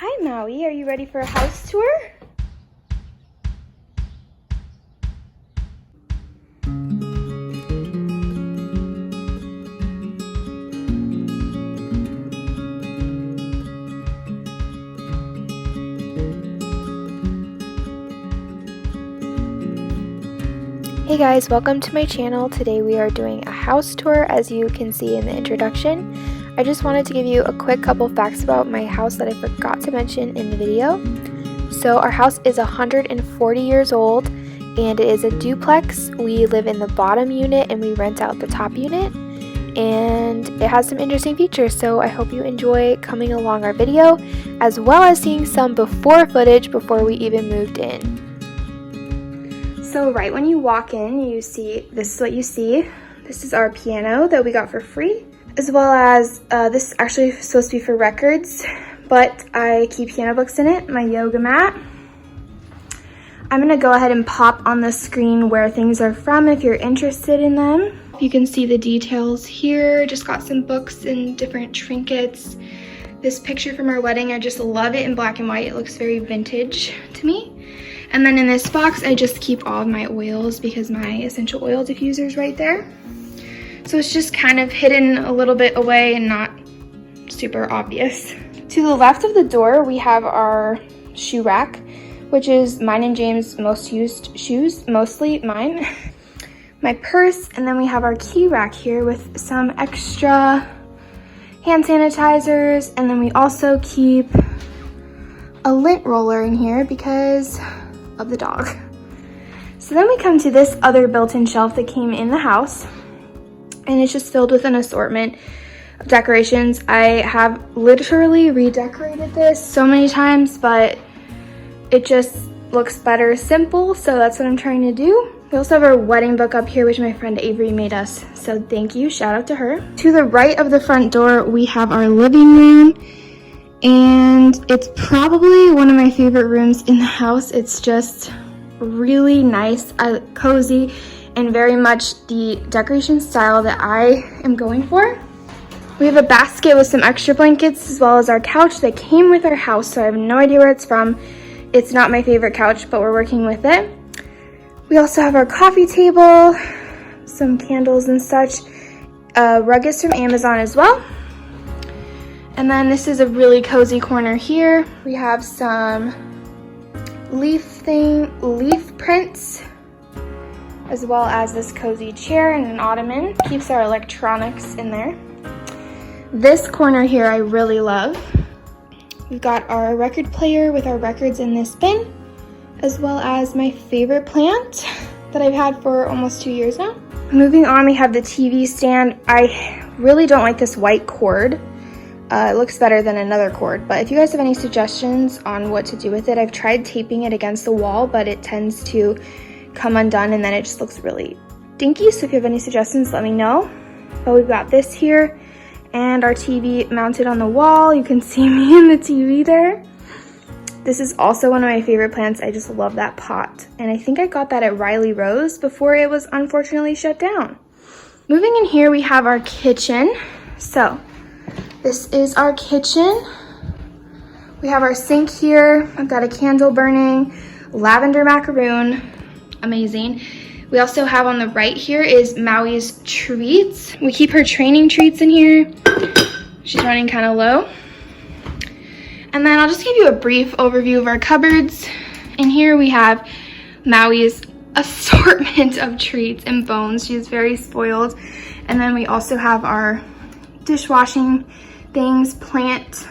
Hi Maui, are you ready for a house tour? Hey guys, welcome to my channel. Today we are doing a house tour, as you can see in the introduction. I just wanted to give you a quick couple facts about my house that I forgot to mention in the video. So our house is 140 years old and it is a duplex. We live in the bottom unit and we rent out the top unit, and it has some interesting features, so I hope you enjoy coming along our video as well as seeing some before footage before we even moved in. So right when you walk in, you see, this is what you see. This is our piano that we got for free, as well as this is actually supposed to be for records, but I keep piano books in it, my yoga mat. I'm gonna go ahead and pop on the screen where things are from if you're interested in them. You can see the details here. Just got some books and different trinkets. This picture from our wedding, I just love it in black and white. It looks very vintage to me. And then in this box, I just keep all of my oils because my essential oil diffuser is right there. So it's just kind of hidden a little bit away and not super obvious. To the left of the door, we have our shoe rack, which is mine and James' most used shoes, mostly mine. My purse, and then we have our key rack here with some extra hand sanitizers, and then we also keep a lint roller in here because of the dog. So then we come to this other built-in shelf that came in the house, and it's just filled with an assortment of decorations. I have literally redecorated this so many times, but it just looks better simple, so that's what I'm trying to do. We also have our wedding book up here, which my friend Avery made us, so thank you, shout out to her. To the right of the front door, we have our living room, and it's probably one of my favorite rooms in the house. It's just really nice, cozy, and very much the decoration style that I am going for. We have a basket with some extra blankets as well as our couch that came with our house, so I have no idea where it's from. It's not my favorite couch, but we're working with it. We also have our coffee table, some candles and such. Rug is from Amazon as well. And then this is a really cozy corner here. We have some leaf prints, as well as this cozy chair and an ottoman. Keeps our electronics in there. This corner here I really love. We've got our record player with our records in this bin, as well as my favorite plant that I've had for almost 2 years now. Moving on, we have the TV stand. I really don't like this white cord. It looks better than another cord, but if you guys have any suggestions on what to do with it, I've tried taping it against the wall, but it tends to come undone and then it just looks really dinky. So if you have any suggestions, let me know. But we've got this here and our TV mounted on the wall. You can see me in the TV there. This is also one of my favorite plants. I just love that pot. And I think I got that at Riley Rose before it was unfortunately shut down. Moving in here, we have our kitchen. So this is our kitchen. We have our sink here. I've got a candle burning, lavender macaroon, amazing. We also have on the right here is Maui's treats. We keep her training treats in here. She's running kind of low. And then I'll just give you a brief overview of our cupboards. In here we have Maui's assortment of treats and bones. She's very spoiled. And then we also have our dishwashing things, plant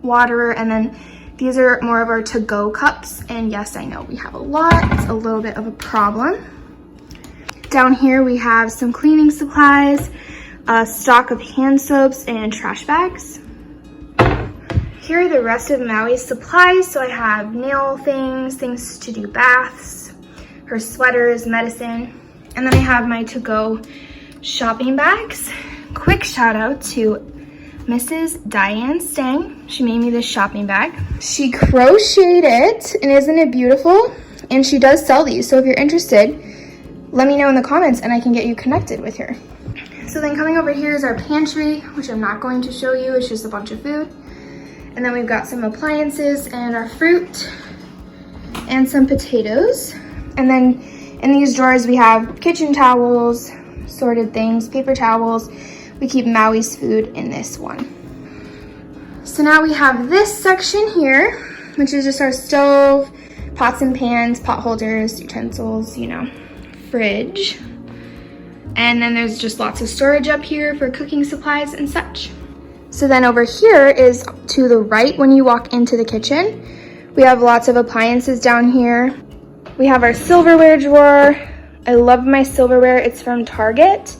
waterer, and then these are more of our to-go cups. And yes, I know we have a lot. It's a little bit of a problem. Down here we have some cleaning supplies, a stock of hand soaps and trash bags. Here are the rest of Maui's supplies. So I have nail things to do baths, her sweaters, medicine, and then I have my to-go shopping bags. Quick shout out to Mrs. Diane Stang. She made me this shopping bag. She crocheted it, and isn't it beautiful? And she does sell these, so if you're interested, let me know in the comments and I can get you connected with her. So then coming over here is our pantry, which I'm not going to show you. It's just a bunch of food. And then we've got some appliances and our fruit and some potatoes. And then in these drawers we have kitchen towels, sorted things, paper towels. We keep Maui's food in this one. So now we have this section here, which is just our stove, pots and pans, pot holders, utensils, you know, fridge. And then there's just lots of storage up here for cooking supplies and such. So then over here is to the right when you walk into the kitchen. We have lots of appliances down here. We have our silverware drawer. I love my silverware, it's from Target.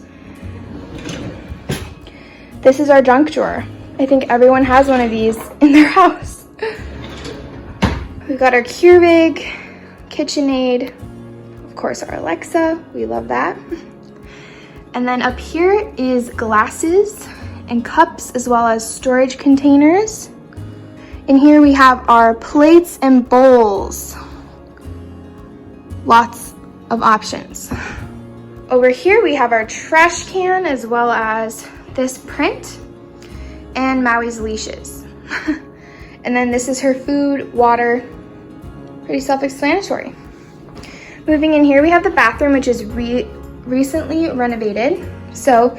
This is our junk drawer. I think everyone has one of these in their house. We've got our Keurig, KitchenAid, of course our Alexa, we love that. And then up here is glasses and cups as well as storage containers. In here we have our plates and bowls. Lots of options. Over here we have our trash can as well as this print and Maui's leashes. And then this is her food, water, pretty self-explanatory. Moving in here we have the bathroom, which is recently renovated. So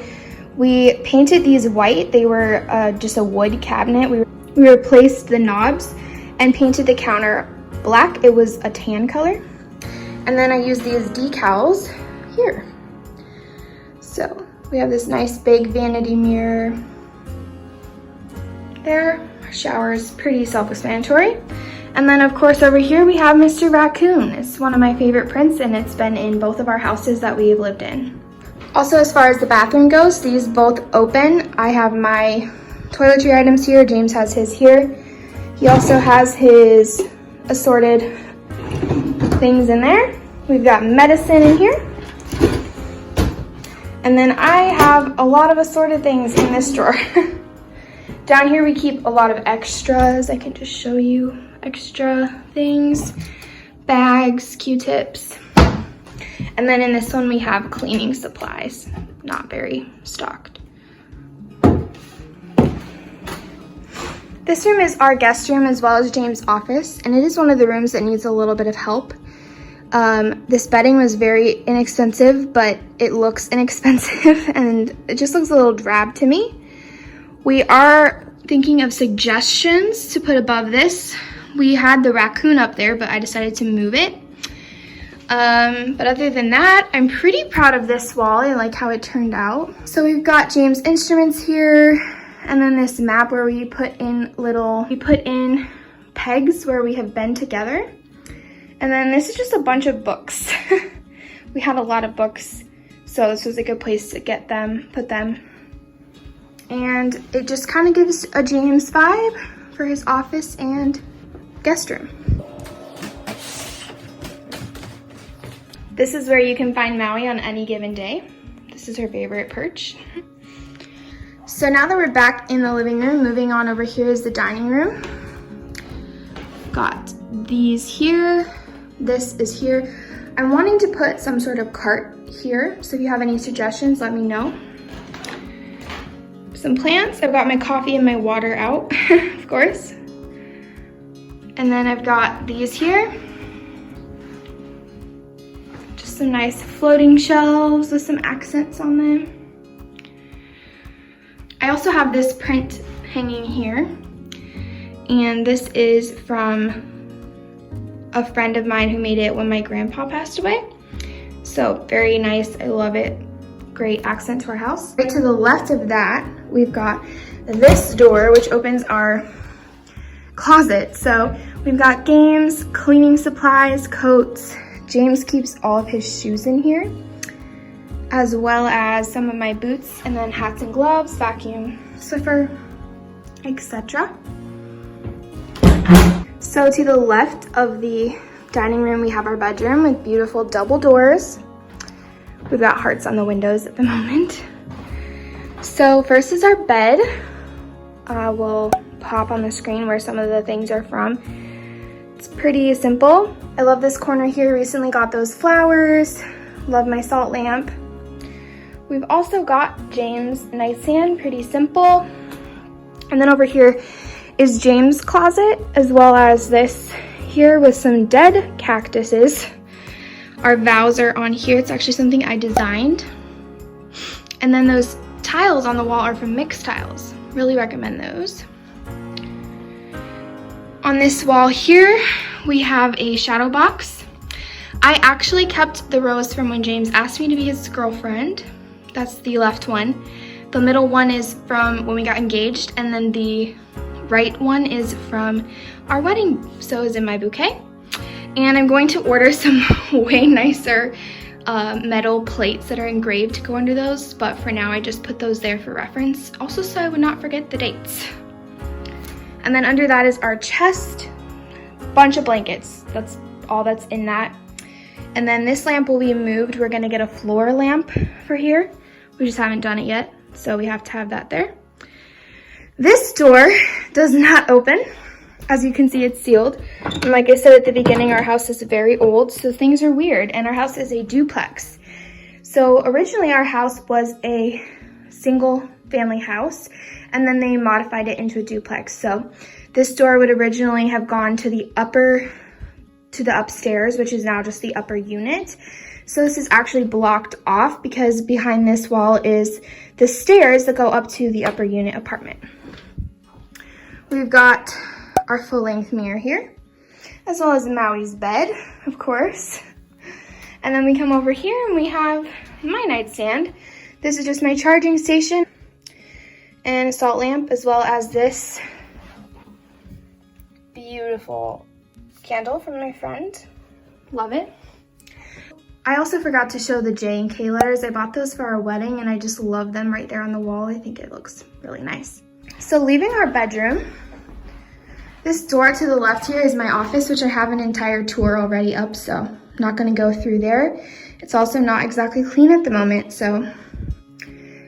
we painted these white. They were just a wood cabinet. We replaced the knobs and painted the counter black. It was a tan color. And then I used these decals here. So we have this nice big vanity mirror there. Our shower is pretty self-explanatory. And then of course over here we have Mr. Raccoon. It's one of my favorite prints and it's been in both of our houses that we've lived in. Also, as far as the bathroom goes, these both open. I have my toiletry items here. James has his here. He also has his assorted things in there. We've got medicine in here. And then I have a lot of assorted things in this drawer. Down here we keep a lot of extras. I can just show you extra things, bags, Q-tips. And then in this one we have cleaning supplies, not very stocked. This room is our guest room as well as James' office, and it is one of the rooms that needs a little bit of help. This bedding was very inexpensive, but it looks inexpensive and it just looks a little drab to me. We are thinking of suggestions to put above this. We had the raccoon up there, but I decided to move it. But other than that, I'm pretty proud of this wall. I like how it turned out. So we've got James' instruments here, and then this map where we put in pegs where we have been together. And then this is just a bunch of books. We had a lot of books, so this was a good place to get them, put them. And it just kind of gives a James vibe for his office and guest room. This is where you can find Maui on any given day. This is her favorite perch. So now that we're back in the living room, moving on over here is the dining room. Got these here. This is here. I'm wanting to put some sort of cart here, so if you have any suggestions, let me know. Some plants. I've got my coffee and my water out, of course. And then I've got these here. Just some nice floating shelves with some accents on them. I also have this print hanging here, and this is from a friend of mine who made it when my grandpa passed away. So very nice, I love it. Great accent to our house. Right to the left of that, we've got this door, which opens our closet. So we've got games, cleaning supplies, coats. James keeps all of his shoes in here, as well as some of my boots, and then hats and gloves, vacuum, Swiffer, etc. So to the left of the dining room, we have our bedroom with beautiful double doors. We've got hearts on the windows at the moment. So first is our bed. We'll pop on the screen where some of the things are from. It's pretty simple. I love this corner here. Recently got those flowers. Love my salt lamp. We've also got James' nightstand, pretty simple. And then over here is James' closet, as well as this here with some dead cactuses. Our vows are on here. It's actually something I designed. And then those tiles on the wall are from Mix Tiles. Really recommend those. On this wall here, we have a shadow box. I actually kept the rose from when James asked me to be his girlfriend. That's the left one. The middle one is from when we got engaged, and then the right one is from our wedding, so it's in my bouquet. And I'm going to order some way nicer metal plates that are engraved to go under those, but for now I just put those there for reference, also so I would not forget the dates. And then under that is our chest, bunch of blankets. That's all that's in that. And then this lamp will be moved. We're gonna get a floor lamp for here. We just haven't done it yet, so we have to have that there. This door does not open. As you can see, it's sealed. And like I said at the beginning, our house is very old, so things are weird, and our house is a duplex. So originally our house was a single family house, and then they modified it into a duplex. So this door would originally have gone to the upstairs, which is now just the upper unit. So this is actually blocked off because behind this wall is the stairs that go up to the upper unit apartment. We've got our full-length mirror here, as well as Maui's bed, of course. And then we come over here and we have my nightstand. This is just my charging station and a salt lamp, as well as this beautiful candle from my friend. Love it. I also forgot to show the J and K letters. I bought those for our wedding and I just love them right there on the wall. I think it looks really nice. So leaving our bedroom, this door to the left here is my office, which I have an entire tour already up, so I'm not gonna go through there. It's also not exactly clean at the moment, so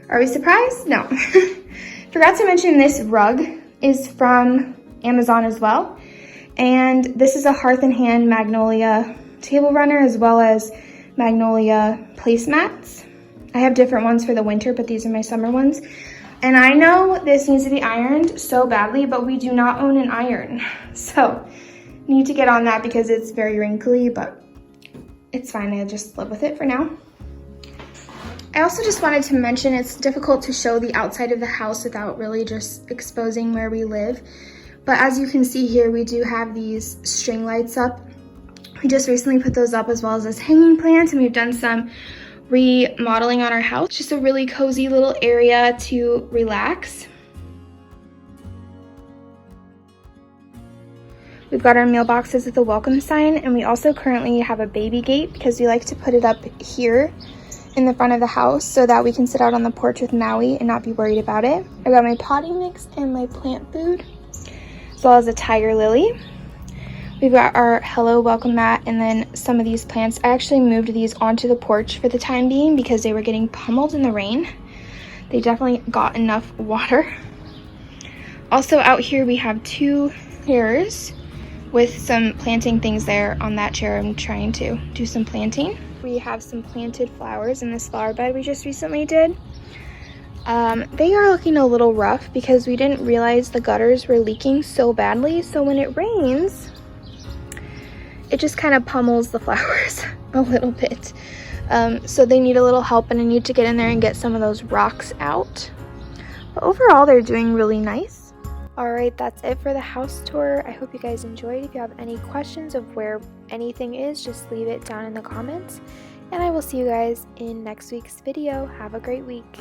are we surprised? No. Forgot to mention this rug is from Amazon as well. And this is a Hearth and Hand Magnolia table runner, as well as Magnolia placemats. I have different ones for the winter, but these are my summer ones. And I know this needs to be ironed so badly, but we do not own an iron. So need to get on that because it's very wrinkly, but it's fine. I just live with it for now. I also just wanted to mention it's difficult to show the outside of the house without really just exposing where we live. But as you can see here, we do have these string lights up. We just recently put those up, as well as this hanging plant, and we've done some remodeling on our house. Just a really cozy little area to relax. We've got our mailboxes with a welcome sign, and we also currently have a baby gate because we like to put it up here in the front of the house so that we can sit out on the porch with Maui and not be worried about it. I got my potty mix and my plant food, as well as a tiger lily. We've got our hello welcome mat, and then some of these plants. I actually moved these onto the porch for the time being because they were getting pummeled in the rain. They definitely got enough water. Also out here we have 2 chairs with some planting things there on that chair. I'm trying to do some planting. We have some planted flowers in this flower bed we just recently did. They are looking a little rough because we didn't realize the gutters were leaking so badly. So when it rains, it just kind of pummels the flowers a little bit. So they need a little help, and I need to get in there and get some of those rocks out. But overall, they're doing really nice. Alright, that's it for the house tour. I hope you guys enjoyed. If you have any questions of where anything is, just leave it down in the comments. And I will see you guys in next week's video. Have a great week.